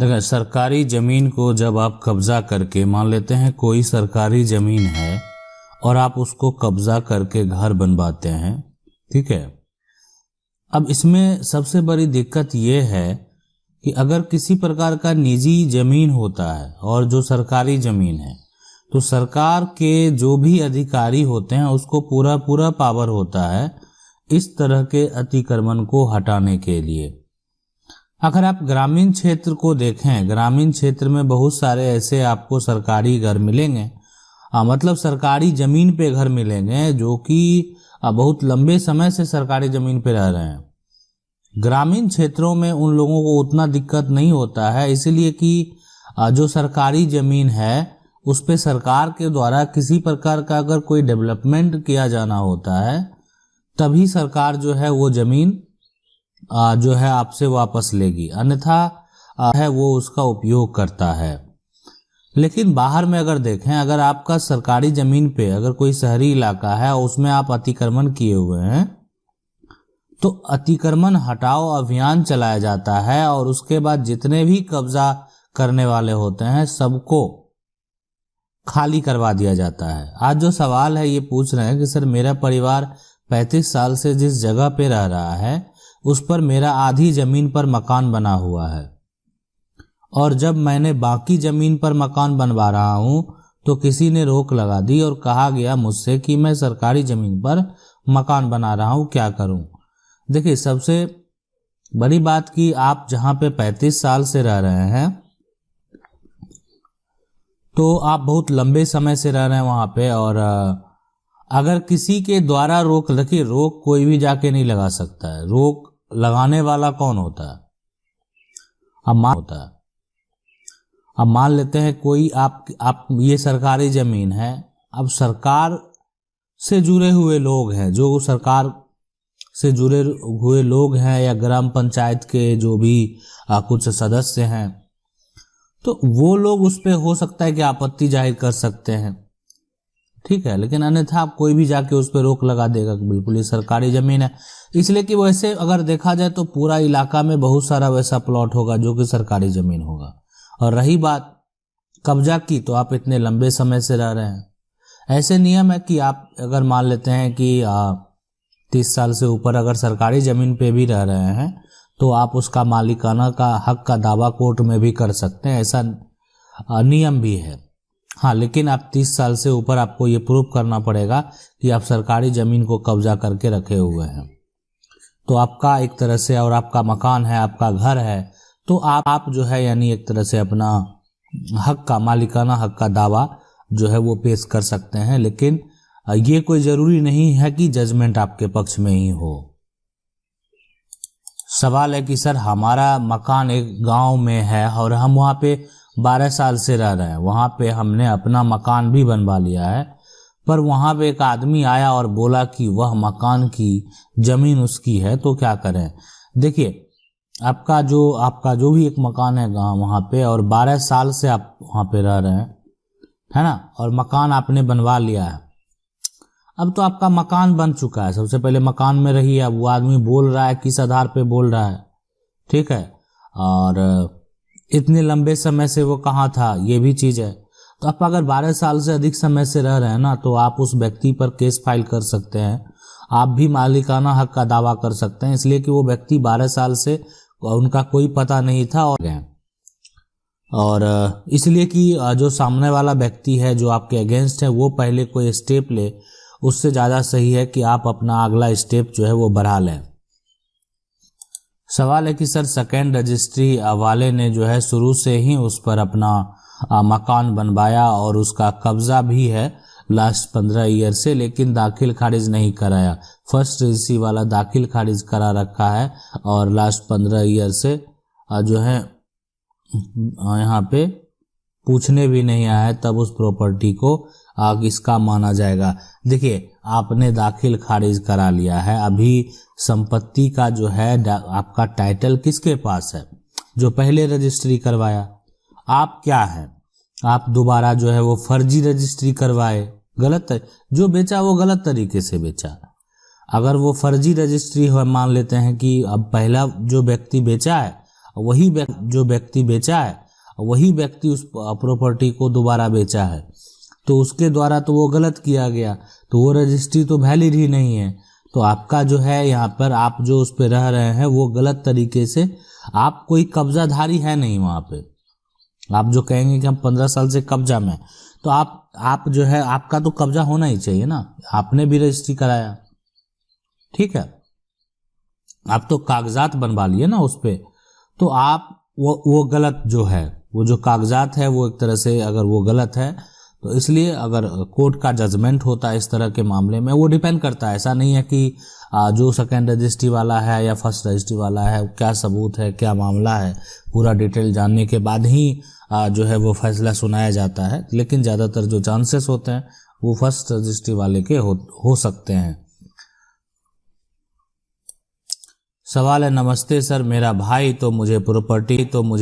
देखिए, सरकारी ज़मीन को जब आप कब्ज़ा करके, मान लेते हैं कोई सरकारी ज़मीन है और आप उसको कब्ज़ा करके घर बनवाते हैं, ठीक है। अब इसमें सबसे बड़ी दिक्कत ये है कि अगर किसी प्रकार का निजी ज़मीन होता है और जो सरकारी ज़मीन है, तो सरकार के जो भी अधिकारी होते हैं उसको पूरा पूरा पावर होता है इस तरह के अतिक्रमण को हटाने के लिए। अगर आप ग्रामीण क्षेत्र को देखें, ग्रामीण क्षेत्र में बहुत सारे ऐसे आपको सरकारी घर मिलेंगे, मतलब सरकारी ज़मीन पे घर मिलेंगे जो कि बहुत लंबे समय से सरकारी ज़मीन पे रह रहे हैं। ग्रामीण क्षेत्रों में उन लोगों को उतना दिक्कत नहीं होता है, इसलिए कि जो सरकारी ज़मीन है उस पे सरकार के द्वारा किसी प्रकार का अगर कोई डेवलपमेंट किया जाना होता है तभी सरकार जो है वो ज़मीन जो है आपसे वापस लेगी, अन्यथा है वो उसका उपयोग करता है। लेकिन बाहर में अगर देखें, अगर आपका सरकारी ज़मीन पे अगर कोई शहरी इलाका है और उसमें आप अतिक्रमण किए हुए हैं तो अतिक्रमण हटाओ अभियान चलाया जाता है और उसके बाद जितने भी कब्जा करने वाले होते हैं सबको खाली करवा दिया जाता है। आज जो सवाल है ये पूछ रहे हैं कि सर मेरा परिवार 35 साल से जिस जगह पे रह रहा है उस पर मेरा आधी ज़मीन पर मकान बना हुआ है और जब मैंने बाकी ज़मीन पर मकान बनवा रहा हूँ तो किसी ने रोक लगा दी और कहा गया मुझसे कि मैं सरकारी ज़मीन पर मकान बना रहा हूँ, क्या करूँ। देखिए, सबसे बड़ी बात कि आप जहाँ पे 35 साल से रह रहे हैं तो आप बहुत लंबे समय से रह रहे हैं वहाँ पे, और अगर किसी के द्वारा रोक, देखिए रोक कोई भी जाके नहीं लगा सकता है, रोक लगाने वाला कौन होता है, अब मान लेते हैं कोई आप ये सरकारी ज़मीन है, अब सरकार से जुड़े हुए लोग हैं, जो सरकार से जुड़े हुए लोग हैं या ग्राम पंचायत के जो भी कुछ सदस्य हैं, तो वो लोग उस पे हो सकता है कि आपत्ति जाहिर कर सकते हैं, ठीक है। लेकिन अन्यथा आप कोई भी जाके उस पे रोक लगा देगा कि बिल्कुल ये सरकारी ज़मीन है, इसलिए कि वैसे अगर देखा जाए तो पूरा इलाका में बहुत सारा वैसा प्लॉट होगा जो कि सरकारी ज़मीन होगा। और रही बात कब्जा की, तो आप इतने लंबे समय से रह रहे हैं, ऐसे नियम है कि आप अगर मान लेते हैं कि 30 साल से ऊपर अगर सरकारी ज़मीन पे भी रह रहे हैं तो आप उसका मालिकाना का हक का दावा कोर्ट में भी कर सकते हैं, ऐसा नियम भी है। हाँ, लेकिन आप 30 साल से ऊपर आपको ये प्रूव करना पड़ेगा कि आप सरकारी ज़मीन को कब्जा करके रखे हुए हैं, तो आपका एक तरह से, और आपका मकान है, आपका घर है, तो आप जो है यानी एक तरह से अपना हक का, मालिकाना हक का दावा जो है वो पेश कर सकते हैं। लेकिन ये कोई ज़रूरी नहीं है कि जजमेंट आपके पक्ष में ही हो। सवाल है कि सर हमारा मकान एक गांव में है और हम वहाँ पे 12 साल से रह रहे हैं, वहाँ पे हमने अपना मकान भी बनवा लिया है, पर वहाँ पे एक आदमी आया और बोला कि वह मकान की ज़मीन उसकी है, तो क्या करें। देखिए, आपका जो भी एक मकान है गाँव वहाँ पे, और 12 साल से आप वहाँ पे रह रहे हैं, है ना, और मकान आपने बनवा लिया है, अब तो आपका मकान बन चुका है। सबसे पहले मकान में रहिए। अब वो आदमी बोल रहा है, किस आधार पे बोल रहा है, ठीक है, और इतने लंबे समय से वो कहाँ था, ये भी चीज़ है। तो आप अगर 12 साल से अधिक समय से रह रहे हैं ना, तो आप उस व्यक्ति पर केस फाइल कर सकते हैं, आप भी मालिकाना हक का दावा कर सकते हैं, इसलिए कि वो व्यक्ति 12 साल से उनका कोई पता नहीं था और इसलिए कि जो सामने वाला व्यक्ति है जो आपके अगेंस्ट है वो पहले कोई स्टेप ले, उससे ज़्यादा सही है कि आप अपना अगला स्टेप जो है वो बढ़ा लें। सवाल है कि सर सेकेंड रजिस्ट्री वाले ने जो है शुरू से ही उस पर अपना मकान बनवाया और उसका कब्जा भी है लास्ट 15 ईयर से, लेकिन दाखिल खारिज नहीं कराया। फर्स्ट रजिस्ट्री वाला दाखिल खारिज करा रखा है और लास्ट 15 ईयर से जो है यहाँ पे पूछने भी नहीं आया है, तब उस प्रॉपर्टी को इसका माना जाएगा। देखिए, आपने दाखिल खारिज करा लिया है, अभी संपत्ति का जो है आपका टाइटल किसके पास है, जो पहले रजिस्ट्री करवाया। आप क्या है, आप दोबारा जो है वो फर्जी रजिस्ट्री करवाए, गलत है, जो बेचा वो गलत तरीके से बेचा। अगर वो फर्जी रजिस्ट्री है, मान लेते हैं कि अब पहला जो व्यक्ति बेचा है जो व्यक्ति बेचा है वही व्यक्ति उस प्रॉपर्टी को दोबारा बेचा है, तो उसके द्वारा तो वो गलत किया गया, तो वो रजिस्ट्री तो वैलिड ही नहीं है। तो आपका जो है यहाँ पर आप जो उस पर रह रहे हैं वो गलत तरीके से, आप कोई कब्जाधारी है नहीं वहाँ पे। आप जो कहेंगे कि हम 15 साल से कब्जा में, तो आप जो है आपका तो कब्जा होना ही चाहिए ना, आपने भी रजिस्ट्री कराया, ठीक है, आप तो कागजात बनवा लिए ना उस पे, तो आप वो गलत जो है, वो जो कागजात है वो एक तरह से अगर वो गलत है, तो इसलिए अगर कोर्ट का जजमेंट होता है इस तरह के मामले में, वो डिपेंड करता है। ऐसा नहीं है कि जो सेकेंड रजिस्ट्री वाला है या फर्स्ट रजिस्ट्री वाला है, क्या सबूत है, क्या मामला है, पूरा डिटेल जानने के बाद ही जो है वो फैसला सुनाया जाता है। लेकिन ज़्यादातर जो चांसेस होते हैं वो फर्स्ट रजिस्ट्री वाले के हो सकते हैं। सवाल है, नमस्ते सर, मेरा भाई तो मुझे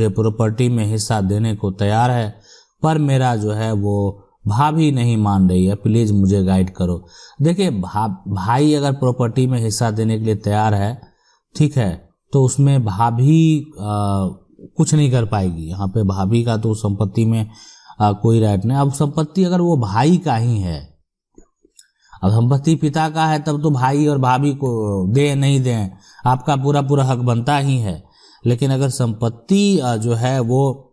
प्रॉपर्टी में हिस्सा देने को तैयार है, पर मेरा जो है वो भाभी नहीं मान रही है, प्लीज़ मुझे गाइड करो। देखिए, भाई अगर प्रॉपर्टी में हिस्सा देने के लिए तैयार है, ठीक है, तो उसमें भाभी कुछ नहीं कर पाएगी। यहाँ पे भाभी का तो संपत्ति में कोई राइट नहीं। अब संपत्ति अगर वो भाई का ही है, अब संपत्ति पिता का है, तब तो भाई और भाभी को दे नहीं दें, आपका पूरा हक बनता ही है। लेकिन अगर संपत्ति जो है वो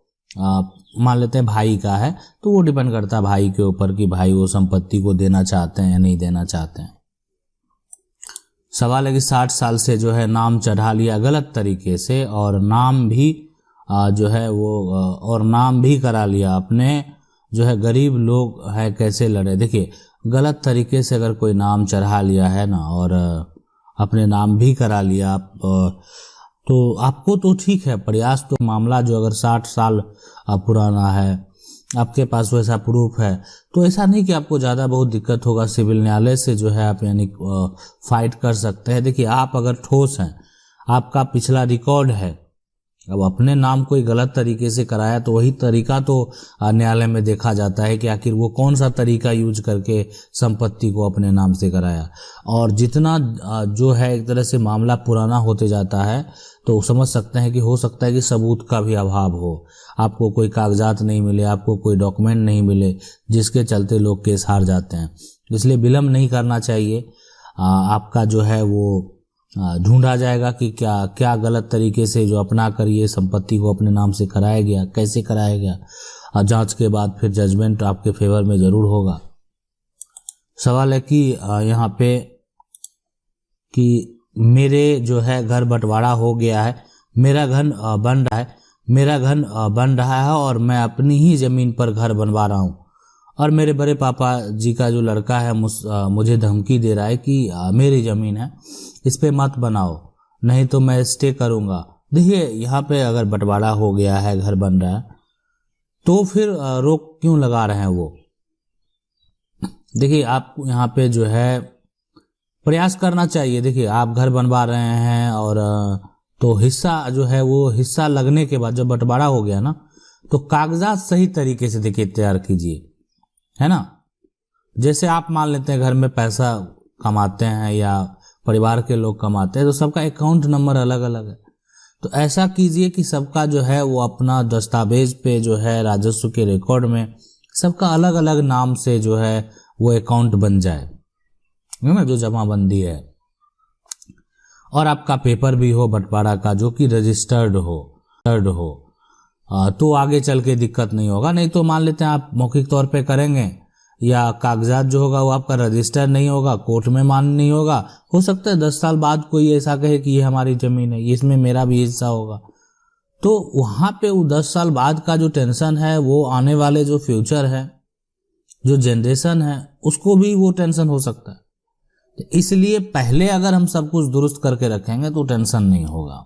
मान लेते हैं भाई का है, तो वो डिपेंड करता है भाई के ऊपर कि भाई वो संपत्ति को देना चाहते हैं या नहीं देना चाहते हैं। सवाल है कि 60 साल से जो है नाम चढ़ा लिया गलत तरीके से, और नाम भी जो है वो और नाम भी करा लिया, अपने जो है गरीब लोग है कैसे लड़े। देखिए, गलत तरीके से अगर कोई नाम चढ़ा लिया है ना, और अपने नाम भी करा लिया, तो आपको तो ठीक है, प्रयास तो मामला जो अगर 60 साल पुराना है, आपके पास वैसा प्रूफ है, तो ऐसा नहीं कि आपको ज़्यादा बहुत दिक्कत होगा। सिविल न्यायालय से जो है आप यानी फाइट कर सकते हैं। देखिए, आप अगर ठोस हैं, आपका पिछला रिकॉर्ड है, अब अपने नाम कोई गलत तरीके से कराया तो वही तरीका तो न्यायालय में देखा जाता है कि आखिर वो कौन सा तरीका यूज करके संपत्ति को अपने नाम से कराया। और जितना जो है एक तरह से मामला पुराना होते जाता है, तो समझ सकते हैं कि हो सकता है कि सबूत का भी अभाव हो, आपको कोई कागजात नहीं मिले, आपको कोई डॉक्यूमेंट नहीं मिले, जिसके चलते लोग केस हार जाते हैं। इसलिए विलम्ब नहीं करना चाहिए। आपका जो है वो ढूंढा जाएगा कि क्या गलत तरीके से जो अपना कर ये संपत्ति को अपने नाम से कराया गया, कैसे कराया गया। जांच के बाद फिर जजमेंट आपके फेवर में ज़रूर होगा। सवाल है कि यहाँ पे कि मेरे जो है घर बंटवारा हो गया है, मेरा घर बन रहा है और मैं अपनी ही ज़मीन पर घर बनवा रहा हूँ, और मेरे बड़े पापा जी का जो लड़का है मुझे धमकी दे रहा है कि मेरी ज़मीन है, इस पे मत बनाओ, नहीं तो मैं स्टे करूँगा। देखिए, यहाँ पे अगर बंटवारा हो गया है, घर बन रहा है, तो फिर रोक क्यों लगा रहे हैं वो। देखिए, आप यहाँ पे जो है प्रयास करना चाहिए। देखिए, आप घर बनवा रहे हैं, और तो हिस्सा जो है वो हिस्सा लगने के बाद जब बंटवारा हो गया ना, तो कागजात सही तरीके से देखिए तैयार कीजिए, है ना। जैसे आप मान लेते हैं घर में पैसा कमाते हैं या परिवार के लोग कमाते हैं, तो सबका अकाउंट नंबर अलग अलग है, तो ऐसा कीजिए कि सबका जो है वो अपना दस्तावेज पे जो है राजस्व के रिकॉर्ड में सबका अलग अलग नाम से जो है वो अकाउंट बन जाए, है ना, जो जमाबंदी है। और आपका पेपर भी हो बंटवारा का जो कि रजिस्टर्ड हो, तो आगे चल के दिक्कत नहीं होगा। नहीं तो मान लेते हैं आप मौखिक तौर पे करेंगे, या कागजात जो होगा वो आपका रजिस्टर नहीं होगा, कोर्ट में मान्य नहीं होगा, हो सकता है 10 साल बाद कोई ऐसा कहे कि ये हमारी ज़मीन है, इसमें मेरा भी हिस्सा होगा, तो वहाँ पे वो 10 साल बाद का जो टेंशन है, वो आने वाले जो फ्यूचर है, जो जनरेशन है, उसको भी वो टेंशन हो सकता है। तो इसलिए पहले अगर हम सब कुछ दुरुस्त करके रखेंगे तो टेंशन नहीं होगा।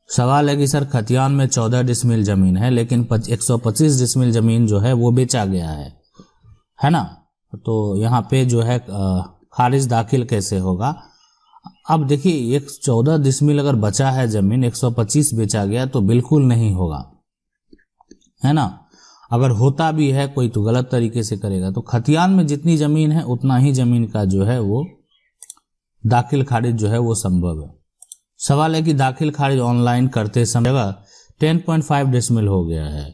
सवाल है कि सर, खतियान में 14 डिसमिल ज़मीन है, लेकिन 125 डिसमिल ज़मीन जो है वो बेचा गया है ना, तो यहाँ पे जो है खारिज दाखिल कैसे होगा। अब देखिए, 14 डिसमिल अगर बचा है ज़मीन, 125 बेचा गया, तो बिल्कुल नहीं होगा, है ना। अगर होता भी है कोई तो गलत तरीके से करेगा। तो खतियान में जितनी ज़मीन है उतना ही ज़मीन का जो है वो दाखिल खारिज जो है वो संभव है। सवाल है कि दाखिल खारिज ऑनलाइन करते समय जगह 10.5 डेसिमल हो गया है,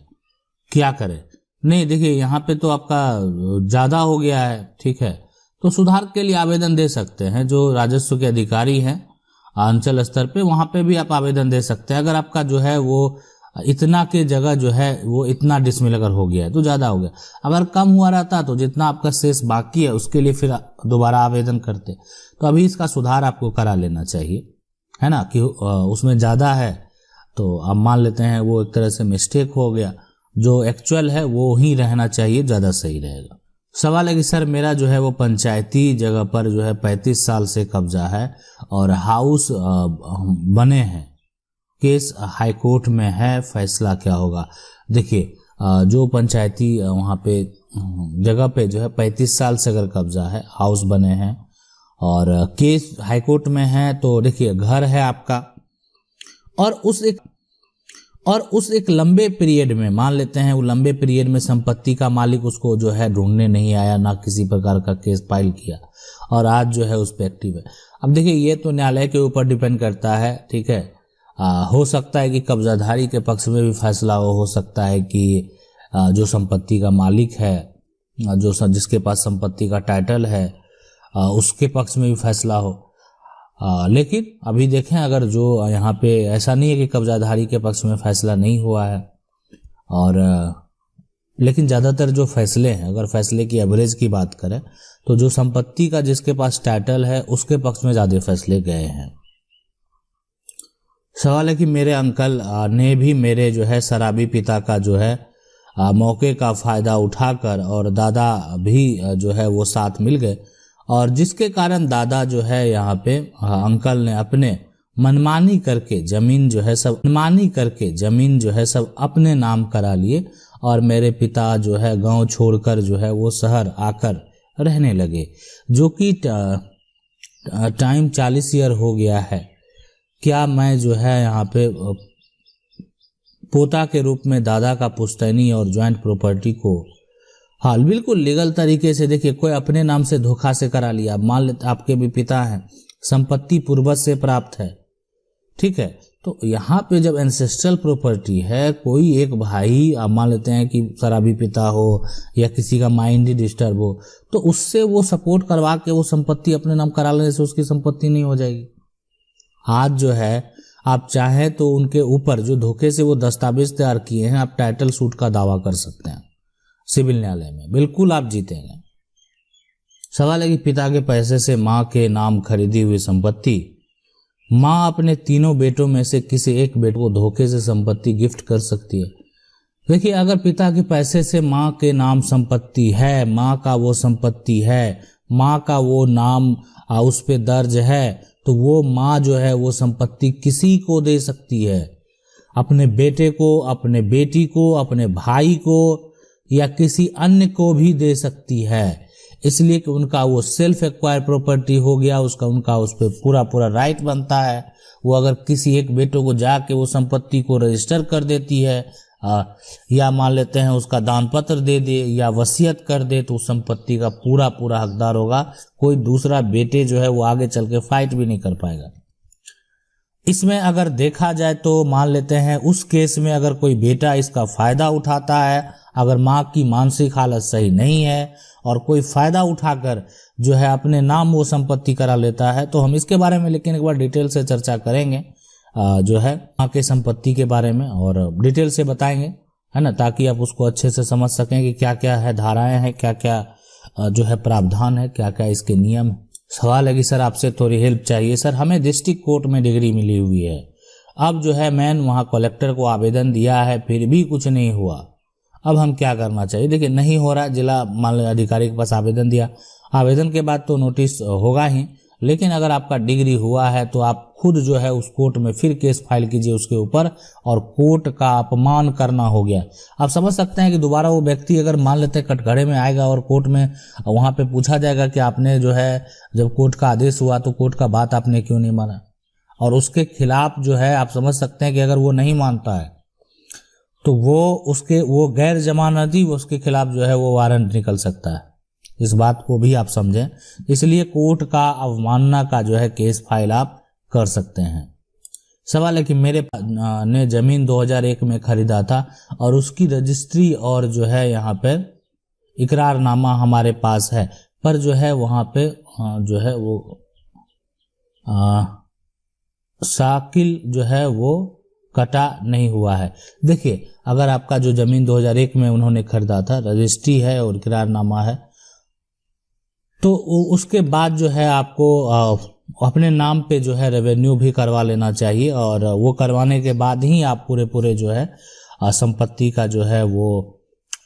क्या करें? नहीं, देखिए यहाँ पे तो आपका ज़्यादा हो गया है, ठीक है, तो सुधार के लिए आवेदन दे सकते हैं। जो राजस्व के अधिकारी हैं अंचल स्तर पे, वहाँ पे भी आप आवेदन दे सकते हैं। अगर आपका जो है वो इतना के जगह जो है वो इतना डिसमिल अगर हो गया है तो ज़्यादा हो गया। अगर कम हुआ रहता तो जितना आपका शेष बाकी है उसके लिए फिर दोबारा आवेदन करते। तो अभी इसका सुधार आपको करा लेना चाहिए, है ना, कि उसमें ज़्यादा है तो अब मान लेते हैं वो एक तरह से मिस्टेक हो गया, जो एक्चुअल है वो ही रहना चाहिए, ज़्यादा सही रहेगा। सवाल है कि सर मेरा जो है वो पंचायती जगह पर जो है 35 साल से कब्जा है और हाउस बने हैं, केस हाई कोर्ट में है, फैसला क्या होगा? देखिए जो पंचायती वहाँ पे जगह पे जो है 35 साल से अगर कब्जा है, हाउस बने हैं और केस हाई कोर्ट में है, तो देखिए घर है आपका और उस एक लंबे पीरियड में, मान लेते हैं वो लंबे पीरियड में संपत्ति का मालिक उसको जो है ढूंढने नहीं आया, ना किसी प्रकार का केस फाइल किया और आज जो है उस पर एक्टिव है। अब देखिए ये तो न्यायालय के ऊपर डिपेंड करता है, ठीक है। हो सकता है कि कब्जाधारी के पक्ष में भी फैसला हो सकता है कि जो संपत्ति का मालिक है, जो जिसके पास संपत्ति का टाइटल है, उसके पक्ष में भी फैसला हो। लेकिन अभी देखें, अगर जो यहाँ पे ऐसा नहीं है कि कब्जाधारी के पक्ष में फैसला नहीं हुआ है, और लेकिन ज़्यादातर जो फैसले हैं, अगर फैसले की एवरेज की बात करें तो जो संपत्ति का जिसके पास टाइटल है उसके पक्ष में ज़्यादा फैसले गए हैं। सवाल है कि मेरे अंकल ने भी मेरे जो है शराबी पिता का जो है मौके का फ़ायदा उठाकर और दादा भी जो है वो साथ मिल गए, और जिसके कारण दादा जो है यहाँ पे अंकल ने अपने मनमानी करके ज़मीन जो है सब अपने नाम करा लिए और मेरे पिता जो है गांव छोड़कर जो है वो शहर आकर रहने लगे, जो कि टाइम 40 ईयर हो गया है। क्या मैं जो है यहाँ पे पोता के रूप में दादा का पुश्तैनी और ज्वाइंट प्रॉपर्टी को, हाँ बिल्कुल लीगल तरीके से, देखिए कोई अपने नाम से धोखा से करा लिया, मान लेते आपके भी पिता हैं, संपत्ति पूर्वज से प्राप्त है, ठीक है, तो यहाँ पे जब एंसेस्ट्रल प्रॉपर्टी है, कोई एक भाई आप मान लेते हैं कि शराबी पिता हो या किसी का माइंड ही डिस्टर्ब हो, तो उससे वो सपोर्ट करवा के वो संपत्ति अपने नाम करा लेने से उसकी संपत्ति नहीं हो जाएगी। आज जो है आप चाहें तो उनके ऊपर जो धोखे से वो दस्तावेज तैयार किए हैं, आप टाइटल सूट का दावा कर सकते हैं सिविल न्यायालय में, बिल्कुल आप जीतेंगे। सवाल है कि पिता के पैसे से माँ के नाम खरीदी हुई संपत्ति, माँ अपने तीनों बेटों में से किसी एक बेटे को धोखे से संपत्ति गिफ्ट कर सकती है। देखिए अगर पिता के पैसे से माँ के नाम संपत्ति है, माँ का वो संपत्ति है, माँ का वो नाम उस पे दर्ज है, तो वो माँ जो है वो संपत्ति किसी को दे सकती है, अपने बेटे को, अपने बेटी को, अपने भाई को या किसी अन्य को भी दे सकती है, इसलिए कि उनका वो सेल्फ एक्वायर प्रॉपर्टी हो गया, उनका उस पर पूरा राइट बनता है। वो अगर किसी एक बेटों को जाके वो संपत्ति को रजिस्टर कर देती है या मान लेते हैं उसका दान पत्र दे दे या वसीयत कर दे, तो उस संपत्ति का पूरा हकदार होगा। कोई दूसरा बेटे जो है वो आगे चल के फाइट भी नहीं कर पाएगा। इसमें अगर देखा जाए तो मान लेते हैं उस केस में अगर कोई बेटा इसका फायदा उठाता है, अगर माँ की मानसिक हालत सही नहीं है और कोई फायदा उठाकर जो है अपने नाम वो संपत्ति करा लेता है, तो हम इसके बारे में लेकिन एक बार डिटेल से चर्चा करेंगे जो है माँ के संपत्ति के बारे में, और डिटेल से बताएंगे, है ना, ताकि आप उसको अच्छे से समझ सकें कि क्या क्या है धाराएं हैं, क्या क्या जो है प्रावधान है, क्या क्या इसके नियम है। सवाल है कि सर आपसे थोड़ी हेल्प चाहिए। सर हमें डिस्ट्रिक्ट कोर्ट में डिग्री मिली हुई है, अब जो है मैंने वहाँ कलेक्टर को आवेदन दिया है, फिर भी कुछ नहीं हुआ, अब हम क्या करना चाहिए? देखिए नहीं हो रहा, जिला मान अधिकारी के पास आवेदन दिया, आवेदन के बाद तो नोटिस होगा ही, लेकिन अगर आपका डिग्री हुआ है तो आप खुद जो है उस कोर्ट में फिर केस फाइल कीजिए उसके ऊपर, और कोर्ट का अपमान करना हो गया। आप समझ सकते हैं कि दोबारा वो व्यक्ति अगर मान लेते हैं कटघरे में आएगा और कोर्ट में वहाँ पे पूछा जाएगा कि आपने जो है जब कोर्ट का आदेश हुआ तो कोर्ट का बात आपने क्यों नहीं माना, और उसके खिलाफ जो है आप समझ सकते हैं कि अगर वो नहीं मानता है तो वो गैर जमानती उसके खिलाफ जो है वो वारंट निकल सकता है। इस बात को भी आप समझें, इसलिए कोर्ट का अवमानना का जो है केस फाइल आप कर सकते हैं। सवाल है कि मेरे ने ज़मीन 2001 में खरीदा था और उसकी रजिस्ट्री और जो है यहाँ पे इकरारनामा हमारे पास है, पर जो है वहाँ पे जो है वो शाकिल जो है वो कटा नहीं हुआ है। देखिए, अगर आपका जो ज़मीन 2001 में उन्होंने खरीदा था, रजिस्ट्री है और इकरारनामा है, तो उसके बाद जो है आपको अपने नाम पे जो है रेवेन्यू भी करवा लेना चाहिए, और वो करवाने के बाद ही आप पूरे जो है संपत्ति का जो है वो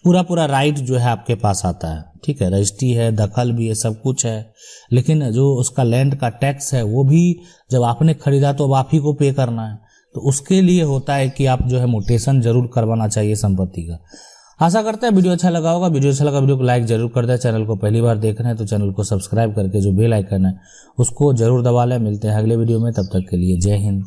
पूरा राइट जो है आपके पास आता है। ठीक है, रजिस्ट्री है, दखल भी है, सब कुछ है, लेकिन जो उसका लैंड का टैक्स है वो भी जब आपने खरीदा तो अब आप ही को पे करना है। तो उसके लिए होता है कि आप जो है म्यूटेशन जरूर करवाना चाहिए संपत्ति का। आशा करते हैं वीडियो अच्छा लगा होगा। वीडियो अच्छा लगा वीडियो को लाइक जरूर कर दें। चैनल को पहली बार देख रहे हैं तो चैनल को सब्सक्राइब करके जो बेल आइकन है उसको जरूर दबा लें। मिलते हैं अगले वीडियो में, तब तक के लिए जय हिंद।